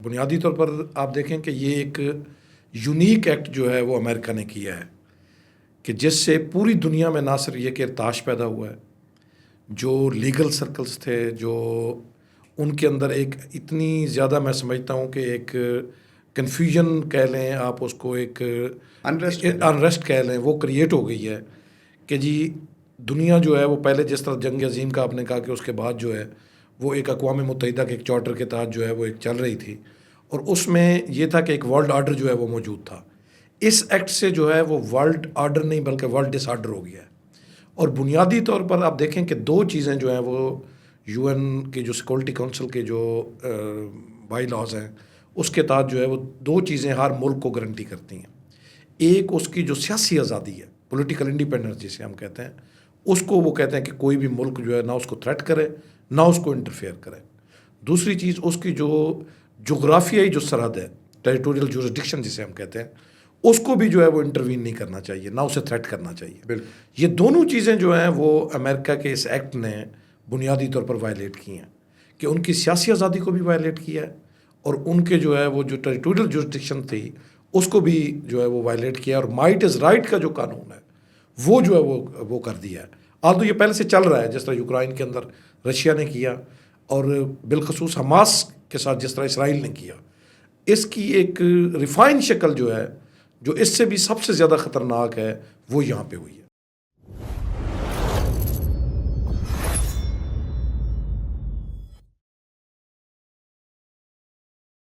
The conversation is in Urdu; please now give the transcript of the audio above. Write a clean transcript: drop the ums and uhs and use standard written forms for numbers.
بنیادی طور پر آپ دیکھیں کہ یہ ایک یونیک ایکٹ جو ہے وہ امریکہ نے کیا ہے کہ جس سے پوری دنیا میں نہ صرف یہ کہ ارتعاش پیدا ہوا ہے، جو لیگل سرکلز تھے، جو ان کے اندر ایک اتنی زیادہ میں سمجھتا ہوں کہ ایک کنفیوژن کہہ لیں آپ اس کو، ایک انریسٹ کہہ لیں، وہ کریٹ ہو گئی ہے کہ جی دنیا جو ہے وہ پہلے جس طرح جنگ عظیم کا آپ نے کہا کہ اس کے بعد جو ہے وہ ایک اقوام متحدہ کے ایک چارٹر کے تحت جو ہے وہ ایک چل رہی تھی، اور اس میں یہ تھا کہ ایک ورلڈ آرڈر جو ہے وہ موجود تھا۔ اس ایکٹ سے جو ہے وہ ورلڈ آرڈر نہیں بلکہ ورلڈ ڈس آرڈر ہو گیا ہے۔ اور بنیادی طور پر آپ دیکھیں کہ دو چیزیں جو ہیں وہ یو این کے جو سیکورٹی کونسل کے جو بائی لاز ہیں اس کے تحت جو ہے وہ دو چیزیں ہر ملک کو گارنٹی کرتی ہیں۔ ایک اس کی جو سیاسی آزادی ہے، پولیٹیکل انڈیپینڈنس جسے ہم کہتے ہیں، اس کو وہ کہتے ہیں کہ کوئی بھی ملک جو ہے نہ اس کو تھریٹ کرے نہ اس کو انٹرفیئر کرے۔ دوسری چیز اس کی جو جغرافیائی جو سرحد ہے، ٹیریٹوریل جورسڈکشن جسے ہم کہتے ہیں، اس کو بھی جو ہے وہ انٹروین نہیں کرنا چاہیے، نہ اسے تھریٹ کرنا چاہیے۔ بالکل، یہ دونوں چیزیں جو ہیں وہ امریکہ کے اس ایکٹ نے بنیادی طور پر وائلیٹ کی ہیں، کہ ان کی سیاسی آزادی کو بھی وائلیٹ کیا ہے اور ان کے جو ہے وہ جو ٹیریٹوریل جورسڈکشن تھی اس کو بھی جو ہے وہ وائلیٹ کیا ہے، اور مائٹ از رائٹ کا جو قانون ہے وہ جو ہے وہ کر دیا ہے۔ آج تو یہ پہلے سے چل رہا ہے، جس طرح یوکرائن کے اندر رشیا نے کیا اور بالخصوص حماس کے ساتھ جس طرح اسرائیل نے کیا۔ اس کی ایک ریفائن شکل جو ہے، جو اس سے بھی سب سے زیادہ خطرناک ہے، وہ یہاں پہ ہوئی ہے۔